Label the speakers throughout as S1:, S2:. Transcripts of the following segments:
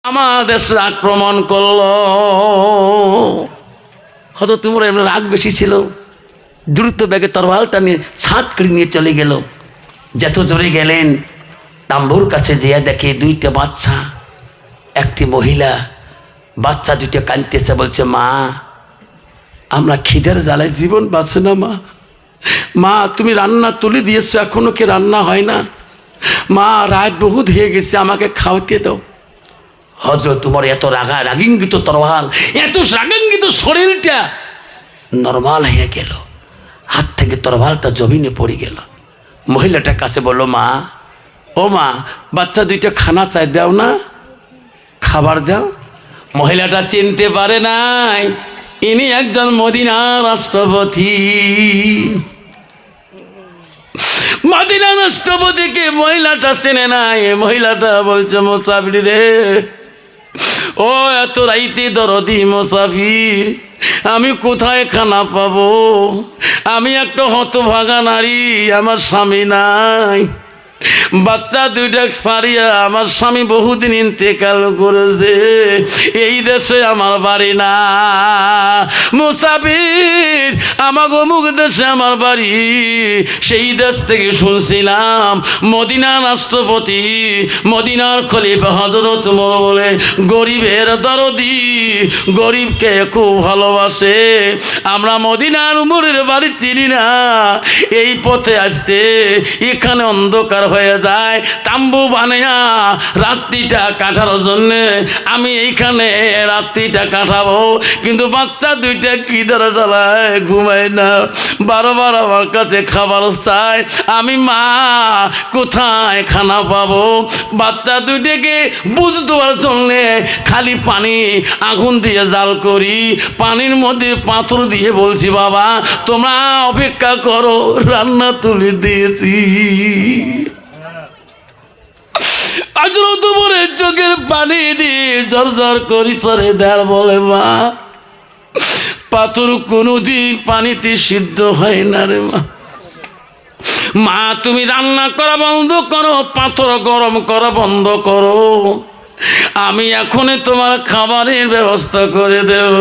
S1: আমার দেশে আক্রমণ করলো। হয়তো তোমার এমনি রাগ বেশি ছিল, দ্রুত ব্যাগে তরবালটা নিয়ে ছাদ করে নিয়ে চলে গেল। যত জোরে গেলেন তাম্বুর কাছে যেয়ে দেখে দুইটা বাচ্চা, একটি মহিলা, বাচ্চা দুইটা কাঁদতেছে, বলছে মা আমরা খিদের জ্বালায় জীবন বাঁচে না মা, মা তুমি রান্না তুলে দিয়েছো এখনো কি রান্না হয় না, মা রাত বহুত হয়ে গেছে আমাকে খাওয়াতে দাও। হযরত উমর এত রাগিঙ্গিত তরবাল, এত রাগাঙ্গিত শরীরটা নরমাল হয়ে গেল, হাত থেকে তরবালটা জমিনে পড়ে গেল। মহিলাটার কাছে বলল মা, ও মা বাচ্চা দুইটা খানা চাই, দাও না, খাবার দাও। মহিলাটা চিনতে পারে নাই ইনি একজন মদিনার রাষ্ট্রপতি। মদিনার রাষ্ট্রপতিকে মহিলাটা চেনে নাই। মহিলাটা বলছে মুসাফির রে, ও এত রাইতে দরদি মুসাফির, আমি কোথায় খানা পাবো? আমি একটা হতভাগা নারী, আমার স্বামী নাই, বাচ্চা দুইটা সারিয়া আমার স্বামী বহুদিন ইন্তেকাল করেছে, এই দেশে আমার বাড়ি না। মুসাফির আমার অমুক দেশে আমার বাড়ি, সেই দেশ থেকে শুনছিলাম মদিনার রাষ্ট্রপতি, মদিনার খলিফা হযরত উমর বলে গরিবের দরদি, গরিবকে খুব ভালোবাসে। আমরা মদিনার উমরের বাড়ি চিনি না, এই পথে আসতে এখানে অন্ধকার হয়ে যায়, তাম্বু বানায়া রাত্রিটা কাটার জন্য আমি এইখানে রাত্রিটা কাটাবো, কিন্তু বাচ্চা দুইটা কি দ্বারা জ্বালায় ঘুমায় না, বারবার আমার কাছে খাবার চায়, আমি মা কোথায় খানা পাবো? বাচ্চা দুইটাকে বুঝ দেওয়ার জন্য খালি পানি আগুন দিয়ে জাল করি, পানির মধ্যে পাথর দিয়ে বলছি বাবা তোমরা অপেক্ষা করো, রান্না তুলে দিয়েছি। হযরত উমরের চোখের পানি দিয়ে ঝরঝর করি সরে দেয়ার বলে মা পাথর কোনোদিন পানিতে সিদ্ধ হয় না রে মা, মা তুমি রান্না করা বন্ধ করো, পাথর গরম করা বন্ধ করো, আমি এখনই তোমার খাবারের ব্যবস্থা করে দেব।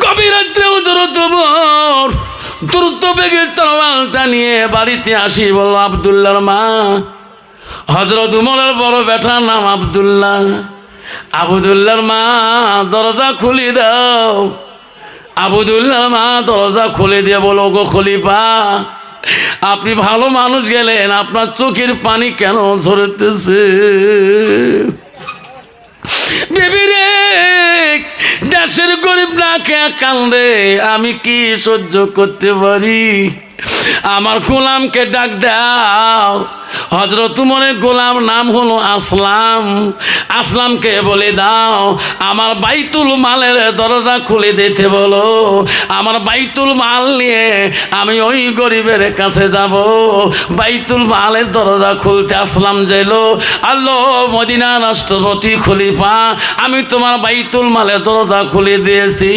S1: গভীর রাত্রে হযরত উমর দ্রুত বেগে তরবালটা নিয়ে বাড়িতে আসি, বলল আব্দুল্লাহর মা, হযরত উমরের বড় বেটার নাম আব্দুল্লাহ, আবদুল্লাহর মা দরজা খুলে দাও। আবদুল্লাহর মা দরজা খুলে দিয়ে বলো গো খলিফা, আপনি ভালো মানুষ গেলেন, আপনার চোখের পানি কেন ঝরতেছে? বেবি রে, দেশের গরিব না খেয়ে কান্দে, আমি কি সহ্য করতে পারি? আমার গোলামকে ডাক দাও। হযরত উমরের গোলাম নাম হলো আসলাম, আসলামকে বলে দাও আমার বাইতুল মালের দরজা খুলে দিতে বলো, আমার বাইতুল মাল নিয়ে আমি ওই গরিবের কাছে যাব। বাইতুল মালের দরজা খুলতে আসলাম যাইল, আল্লাহ মদিনার রাষ্ট্রপতি খলিফা, আমি তোমার বাইতুল মালের দরজা খুলে দিয়েছি।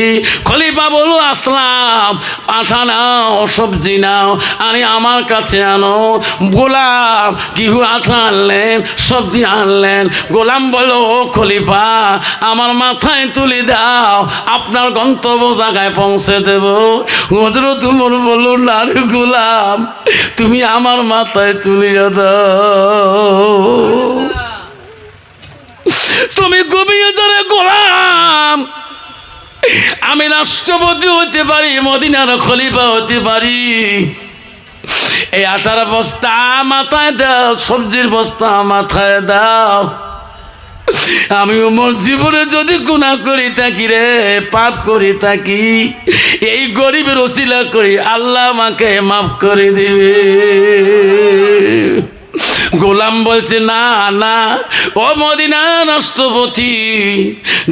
S1: খলিফা বলো আসলাম আঠা নাও, সবজি নাও, আরে আমার কাছে আনো। গোলাম কিহু আঠা আনলেন, সবজি আনলেন। গোলাম বলো ও খলিফা আমার মাথায় তুলে দাও, আপনার গন্তব্য জায়গায় পৌঁছে দেব। হযরত উমর বলল না রে গোলাম, তুমি আমার মাথায় তুলিয়া দাও, তুমি ঘুমিয়ে যাবে গোলাম, আমি রাষ্ট্রপতি হতে পারি, মদিনার খলিফা হতে পারি, এই আটার বস্তা মাথায় দাও, সবজির বস্তা মাথায় দাও। আমি ওমর জীবনে যদি গুনাহ করি থাকি রে, পাপ করি থাকি, এই গরিবের ওসিলা করি আল্লাহ আমাকে মাফ করে দিবে। গোলাম বলছে না না, ও মদিনার রাষ্ট্রপতি,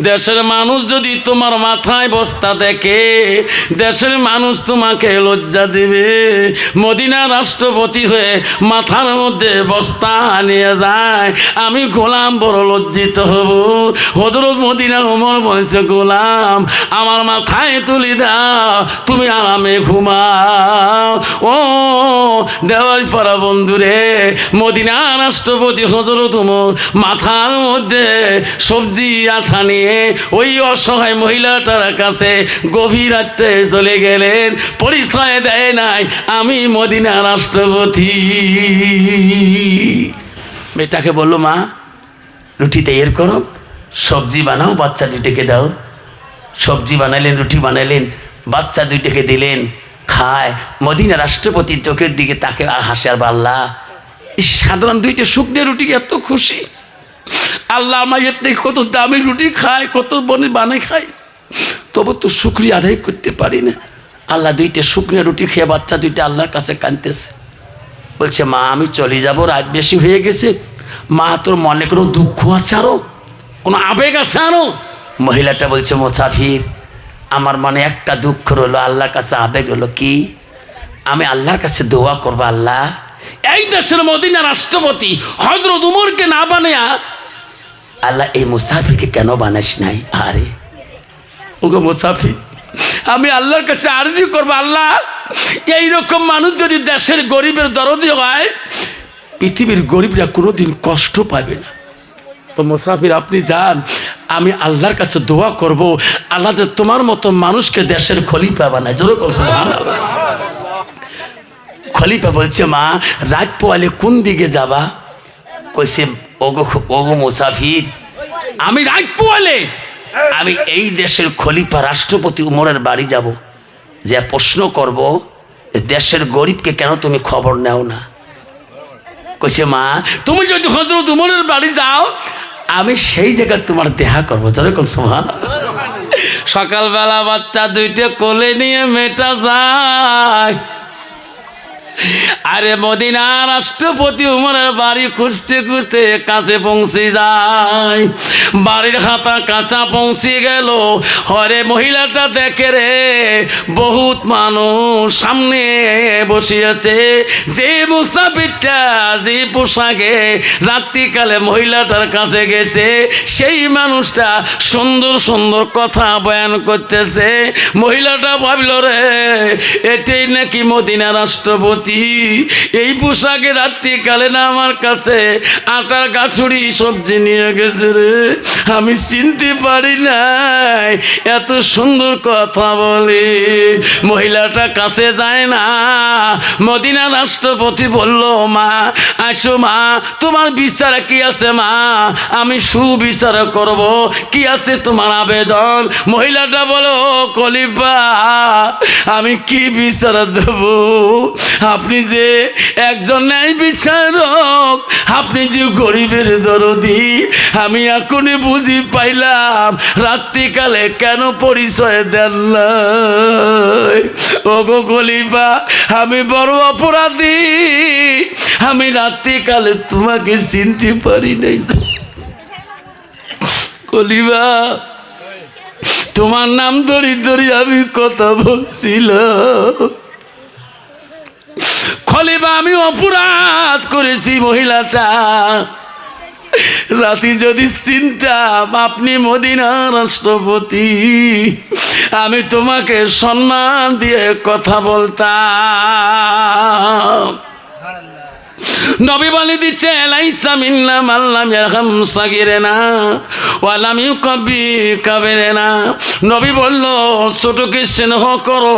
S1: দেশের মানুষ যদি তোমার মাথায় বস্তা দেখে, দেশের মানুষ তোমাকে লজ্জা দিবে। মদিনার রাষ্ট্রপতি হয়ে মাথার মধ্যে বস্তা নিয়ে যায়, আমি গোলাম বড় লজ্জিত হব। হযরত মদিনার ওমর বলছে গোলাম আমার মাথায় তুলি দাও, তুমি আরামে ঘুমাও। ও দেওয়াল পাড়া বন্ধুরে, মদিনা মদিনা রাষ্ট্রপতি হযরত ওমর মাথার মধ্যে সবজি আঠা নিয়ে ওই অসহায় মহিলাটার কাছে গভীর রাতে চলে গেলেন। পরিচয় দেয় নাই আমি মদিনা রাষ্ট্রপতি। মেয়েটাকে বললো, মা রুটি তৈরি করো, সবজি বানাও, বাচ্চা দুইটাকে দাও। সবজি বানালেন, রুটি বানালেন, বাচ্চা দুইটাকে দিলেন, খায়। মদিনা রাষ্ট্রপতির চোখের দিকে তাকে আর হাসে আর আল্লাহ, সাধারণ দুইটা শুকনো রুটি এত খুশি। আল্লাহ আমার থেকে কত দামি রুটি খায়, কত বনে বানায় খায়, তবু তো শুকরিয়া আদায় করতে পারি না। আল্লাহ দুইটা শুকনো রুটি খেয়ে বাচ্চা দুইটা আল্লাহর কাছে কাঁদতেছে। বলছে, মা আমি চলে যাব, রাত বেশি হয়ে গেছে। মা তোর মনে কোনো দুঃখ আছে আরো, কোনো আবেগ আছে আরো? মহিলাটা বলছে, মুসাফির আমার মনে একটা দুঃখ রইলো, আল্লাহর কাছে আবেগ হলো কি, আমি আল্লাহর কাছে দোয়া করবো, আল্লাহ এই দেশের মদিনা রাষ্ট্রপতি হযরত উমরকে না বানায়া আল্লাহ এই মুসাফিরকে কেন বানাস নাই? আরে ওগো মুসাফির, আমি আল্লাহর কাছে আরজি করবো, আল্লাহ এইরকম মানুষ যদি দেশের গরিবের দরদি হয়, পৃথিবীর গরিবরা কোনোদিন কষ্ট পাবে না। তো মুসাফির আপনি যান, আমি আল্লাহর কাছে দোয়া করব, আল্লাহ যে তোমার মতো মানুষকে দেশের খলিফা বানায়। জোরে কর সুবহানাল্লাহ। খলিফা বলছে, মা রাত পোয়ালে কোন দিকে যাবা? কইছে, ওগো মুসাফির, আমি রাত পোয়ালে আমি এই দেশের খলিফা রাষ্ট্রপতি উমরের বাড়ি যাব, যে প্রশ্ন করব দেশের গরিবকে কেন তুমি খবর নেও না? কইছে, মা তুমি যদি হযরত উমরের বাড়ি যাও, আমি সেই জায়গায় তোমার দেখা করবো। যেরকম সকালবেলা বাচ্চা দুইটা কোলে নিয়ে মেয়েটা যায়, আরে মদিনা রাষ্ট্রপতি উমরের বাড়ি খুঁজতে খুঁজতে কাছে পৌঁছে যায়। বাড়ির খাতা কাঁচা পৌঁছে গেল, হরে মহিলাটা দেখে রে বহুত মানুষ সামনে বসে আছে। যে মুসাফিরটা যে পোশাকে রাত্রিকালে মহিলাটার কাছে গেছে, সেই মানুষটা সুন্দর সুন্দর কথা বয়ান করতেছে। মহিলাটা ভাবল, রে এটাই নাকি মদিনা রাষ্ট্রপতি, এই পোশাকে রাত্রিকালে না আমার কাছে আটার গাছুড়ি সবজি নিয়ে গেছে রে, আমি চিনতে পারি নাই, এত সুন্দর কথা বলে। মহিলাটা কাছে যায় না। মদিনা রাষ্ট্রপতি বলল, মা আসো মা, তোমার বিচার কি আছে মা, আমি সুবিচার করব, কি আছে তোমার আবেদন? মহিলাটা বলো, খলিফা আমি কি বিচার দেব? আপনি যে একজন ন্যায় বিচারক, আপনি যে গরিবের দরদি, আমি এখনই বুঝি পাইলাম রাত্রিকালে কেন পরিচয় দেন না। ওগো খলিফা, আমি বড় অপরাধী, আমি রাত্রিকালে তোমাকে চিনতে পারি নাই। খলিফা তোমার নাম ধরি ধরি আমি কথা বলছিলাম। খলিফা আমি অপরাধ করেছি, মহিলাটা রাতে যদি চিন্তাম আপনি মদিনা রাষ্ট্রপতি, আমি তোমাকে সম্মান দিয়ে কথা বলতাম। নবী বলে দিচ্ছে, লাইসা মিন্না মান লাম ইয়ারহাম সাগিরানা ওয়া লাম ইউকাব্বি কাবিরানা। নবী বলল, ছোটকে স্নেহ করো,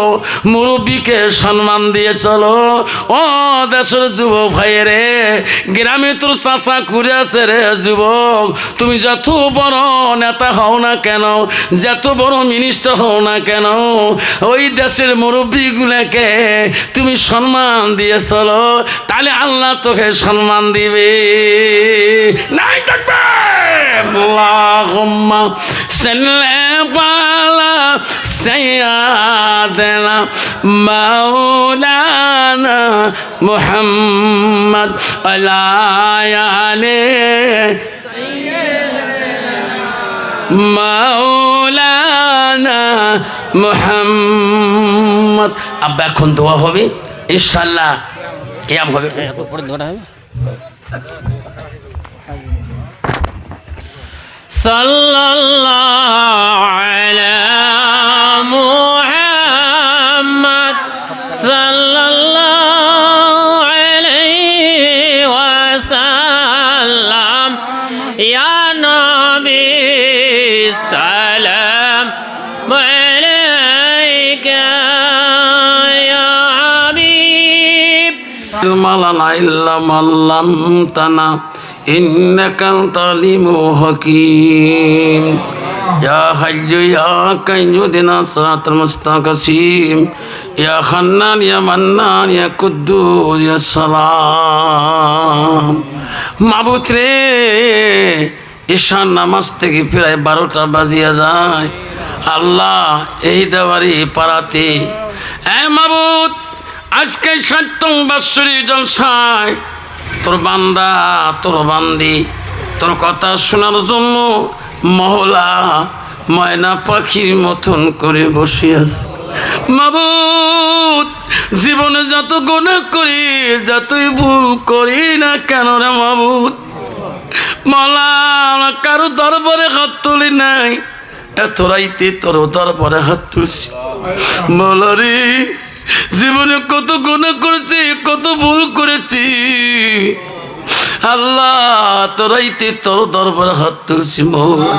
S1: মুরব্বীকে সম্মান দিয়ে চলো। ও দেশের যুবক ভাইয়েরে, গ্রামে তোর চাচা ঘুরে আছে রে যুবক, তুমি যত বড় নেতা হও না কেন, যত বড় মিনিস্টার হও না কেন, ওই দেশের মুরব্বীগুলোকে তুমি সম্মান দিয়ে চলো, তাহলে আল্লাহ তোকে সম্মান দিবে। নাই থাকবে আল্লাহুম্মা সাল্লি আলা সাইয়্যিদিনা মাওলানা মুহাম্মদ আলা আলি মাওলানা মুহাম্মদ। আব্বা এখন দোয়া হবে, ইনশাআল্লাহ কিয়াম হবে। সাল্লাল্লাহু আলা মুহাম্মদ সাল্লাল্লাহু আলাইহি ওয়াসাল্লাম।
S2: ইয়া নবী সালাম আলাইকা ইয়া হাবিব
S1: মালানা ইল্লা মাল্লামতানা ইন্নাকা আনতাল আলিমুল হাকীম ইয়া হাইয়্যু ইয়া কাইয়্যুম ইহদিনা সিরাতাল মুস্তাকিম ইয়া হান্নান ইয়া মান্নান ইয়া কুদ্দুস ইয়া সালাম। মাবুদ রে, ঈশান নামাজ থেকে প্রায় 12টা বাজিয়া যায়। আল্লাহ এই দেওয়ারি পাড়াতে মাবুদ আজকে ৭ম বাৎসরিক জলসায় তোর বান্দা তোর বান্দি তোর কথা শোনার জন্য মহলা ময়না পাখির মতন করে বসে আছে। মাবুদ জীবনে যত গুনাহ করি যতই ভুল করি না কেন রে মাবুদ, মাওলা কারো দরবারে হাত তুলি নাই, এত রাইতে তোর দরবারে হাত তুলছি। মাওলা রে, জীবনে কত গুনাহ করেছি, কত ভুল করেছি আল্লাহ, তোরাইতে তোর দরবারে হাত তুলছি। মৌলা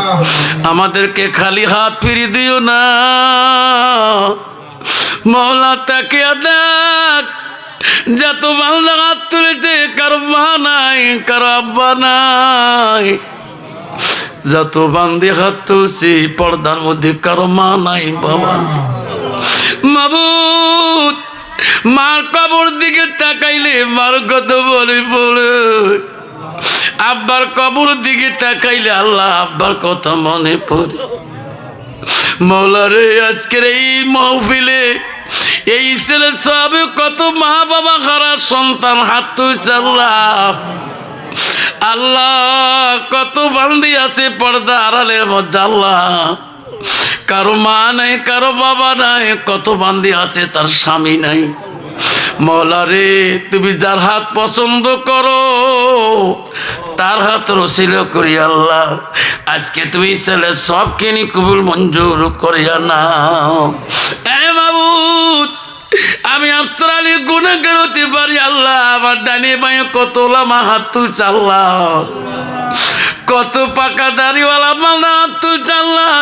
S1: আমাদেরকে খালি হাত ফিরিয়ে দিও না মৌলা, তাকে দেখ যত বান্দা হাত তুলেছে কারো মা নাই কারো আব্বা নাই, যত বান্দে হাত তুলছি পর্দার মধ্যে কারো মা নাই বাবা নাই। মাবুদ মার কবর দিকে তাকাইলে মার কত বলে পড়ে, আব্বার কবর দিকে তাকাইলে আল্লাহ আব্বার কথা মনে পড়ে। মৌলা রে, আজকের এই মাহফিলে এই ছেলে সব কত মা বাবা হারা সন্তান হাত তুলছে আল্লাহ। আল্লাহ কত বান্দি আছে পর্দা আড়ালের মধ্যে আল্লাহ, কারো মা নাই কারো বাবা নাই, কত বান্দি আছে তার স্বামী নাই। মৌলা রে, তুমি যার হাত পছন্দ করো তার হাত রসিল করি আল্লাহ, আজকে তুমি ছেলে সবকে নি কবুল মঞ্জুর করিয়া নাও। মাবুদ আমি আফসার আলী গুনাহগার হতে পারি আল্লাহ, আমার ডানে বাঁয়ে কত ওলামা হাত তুলছে আল্লাহ, কত পাকা দাড়িওয়ালা মানা হাত তুলছে আল্লাহ,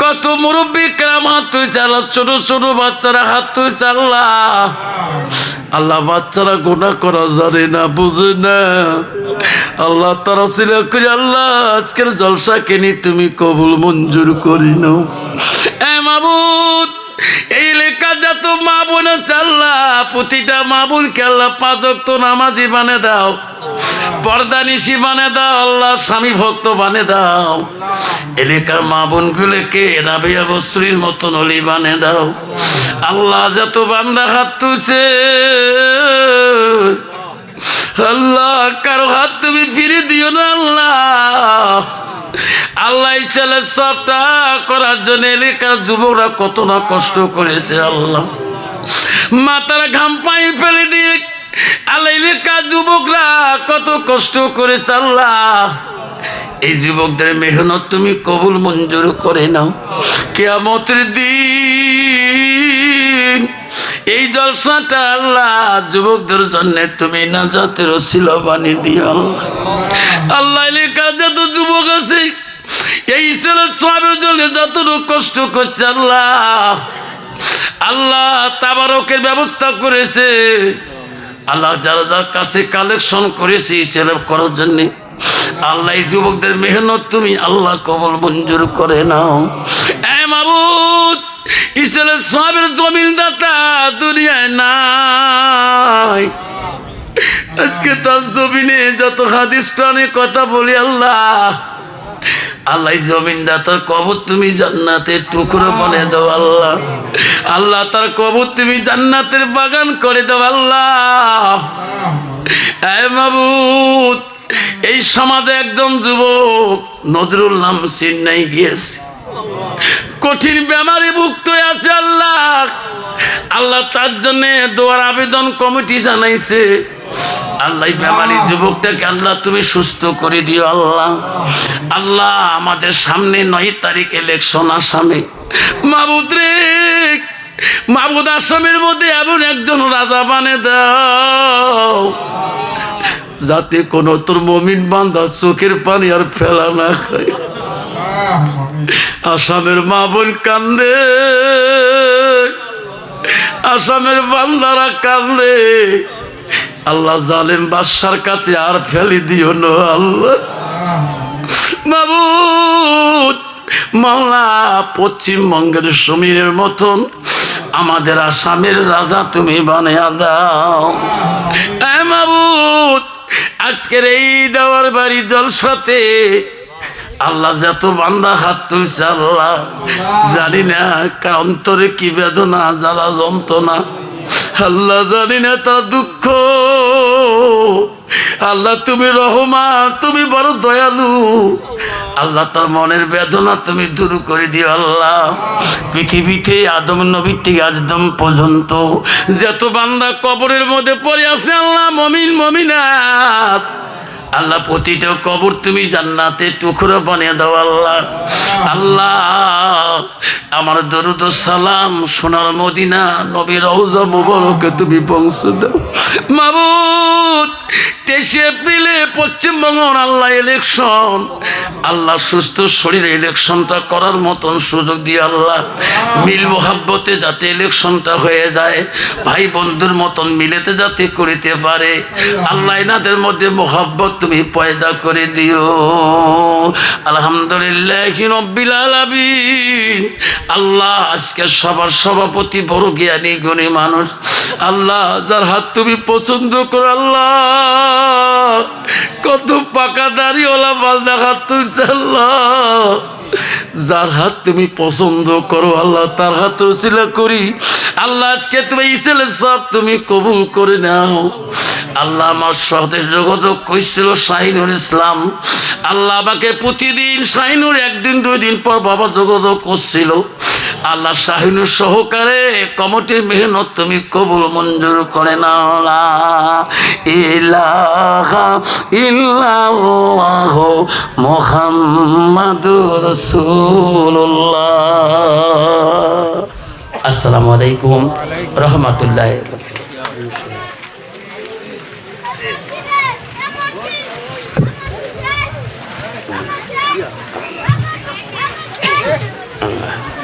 S1: কত মুরব্বী কেরাম হাত তুলছে আল্লাহ, ছোট ছোট বাচ্চারা হাত তুলছে আল্লাহ। আল্লাহ বাচ্চারা গুনাহ করা জানে না, বুঝে না আল্লাহ, তারা ছিল করি আল্লাহ আজকের জলসা কেনি তুমি কবুল মঞ্জুর করি নাও। মাবুদ এই লেখা যত মা বোন আছে আল্লাহ, প্রতিটা মা বোনকে আল্লাহ 5 ওয়াক্ত নামাজি বানে দাও, পর্দানিশি বানে দাও আল্লাহ, স্বামী ভক্ত বানে দাও। এলাকার মা বোনগুলোকে রাবিয়া বসরির মতন অলি বানে দাও আল্লাহ। যত বান্দা হাত তুলছে আল্লাহ, কারো হাত তুমি ফিরে দিও না আল্লাহ। আল্লাহ ছেলে সবটা করার জন্য এলাকার যুবকরা কত না কষ্ট করেছে আল্লাহ, মাথার ঘাম পাই ফেলে দিয়ে আল্লাহ এলাকার যুবকরা কত কষ্ট করেছে আল্লাহ। এই যুবকদের মেহনত তুমি কবুল মঞ্জুর করে নাও। কিয়ামতের দিন এই জলসাটা আল্লাহ যুবকদের জন্য তুমি নাজাতের ওসিলা বানিয়ে দিও আল্লাহ। আল্লাহ এলাকার যত যুবক আছে এই ছেলে সবের জন্য যতটুকু কষ্ট করছে আল্লাহ, আল্লাহ তাবারকের ব্যবস্থা করেছে আল্লাহ, যারা যার কাছে কালেকশন করেছে ছেলে করার জন্য আল্লাহ, এই যুবকদের মেহনত তুমি আল্লাহ কবুল মঞ্জুর করে নাও। মাবুদ ইসলামের সবের জমিনদাতা দুনিয়ায় নাই, আজকে তার জমিনে যত হাদিস টানে কথা বলি আল্লাহ, আল্লাহ জমিনদাতার কবর তুমি জান্নাতের টুকরো বনে দাও আল্লাহ। আল্লাহ তার কবর তুমি জান্নাতের বাগান করে দাও আল্লাহ। মাবুদ এই সমাজে একজন যুবক নজরুল নাম চেন্নাই গিয়েছে, কঠিন বেমারে ভুক্ত আছে আল্লাহ। আল্লাহ তার জন্য দোয়ার আবেদন কমিটি জানাইছে আল্লাহ, বেমারি যুবকটাকে আল্লাহ তুমি সুস্থ করে দিও আল্লাহ। আল্লাহ আমাদের সামনে 9 তারিখ ইলেকশন আসামে, মাবুদ রে মাবুদ আসামের মধ্যে এমন একজন রাজা বানে দাও যাতে কোনো তোর মমিন বান্দা চোখের পানি আর ফেলা না খায়। আসামের মা বোন কান্দে, আসামের বান্দারা কান্দে। আল্লাহ জালেম বাদশার কাছে আর ফেলি দিও না আল্লাহ। মাবুদ মাওলা, পশ্চিমবঙ্গের সমীরের মতন আমাদের আসামের রাজা তুমি বানিয়ে দাও। মাবুদ, আজকের এই দেওয়ার বাড়ি জলসাতে আল্লাহ যত বান্দা হাত তুলছে আল্লাহ, জানি না কার অন্তরে কি বেদনা, জ্বালা যন্ত্রণা আল্লাহ, জানি না তার দুঃখ। আল্লাহ তুমি রহমান, তুমি বড় দয়ালু আল্লাহ, তার মনের বেদনা তুমি দূর করে দিও আল্লাহ। পৃথিবীতে আদম নবী থেকে আজদম পর্যন্ত যত বান্দা কবরের মধ্যে পড়ে আছে আল্লাহ, মমিন মমিনাত আল্লাহ, প্রতিটা কবর তুমি জান্নাতে টুকরো বানিয়ে দাও আল্লাহ। আল্লাহ আমার দরুদ ও সালাম সোনার মদিনা নবী রওজা মুবারকে তুমি পৌঁছে দাও। মাবুদ, 23 এপ্রিলে পশ্চিমবঙ্গ আল্লাহ ইলেকশন, আল্লাহ সুস্থ শরীরে ইলেকশনটা করার মতন সুযোগ দিয়ে আল্লাহ, মিল মোহাব্বতে যাতে ইলেকশনটা হয়ে যায়, ভাই বন্ধুর মতন মিলেতে যাতে করিতে পারে আল্লাহ, এনাদের মধ্যে মোহাব্বত তুমি পয়দা করে দিও। আলহামদুলিল্লাহ রাব্বিল আলামিন। আল্লাহ আজকে সবার সভাপতি বড় জ্ঞানী গুণী মানুষ আল্লাহ, যার হাত তুমি পছন্দ করো আল্লাহ, কত পাকা দাড়িওয়ালা বান্দা হাত তুলছে আল্লাহ, যার হাত তুমি পছন্দ করো আল্লাহ, তার হাত রসিলা করি আল্লাহ, আজকে তুমি এই ছেলে সব তুমি কবুল করে নাও আল্লাহ। আমার সাথে যোগাযোগ করেছিল শাহিনুর ইসলাম আল্লাহ, আমাকে প্রতিদিন শাহিনুর একদিন 2 দিন পর বাবা যোগাযোগ করছিল আল্লাহ, শাহিনুর সহকারে কমিটির মেহনত তুমি কবুল মঞ্জুর করে নাও। লা ইলাহা ইল্লাল্লাহু মুহাম্মাদুর রাসূলুল্লাহ। আসসালামু আলাইকুম রাহমাতুল্লাহি। Allah.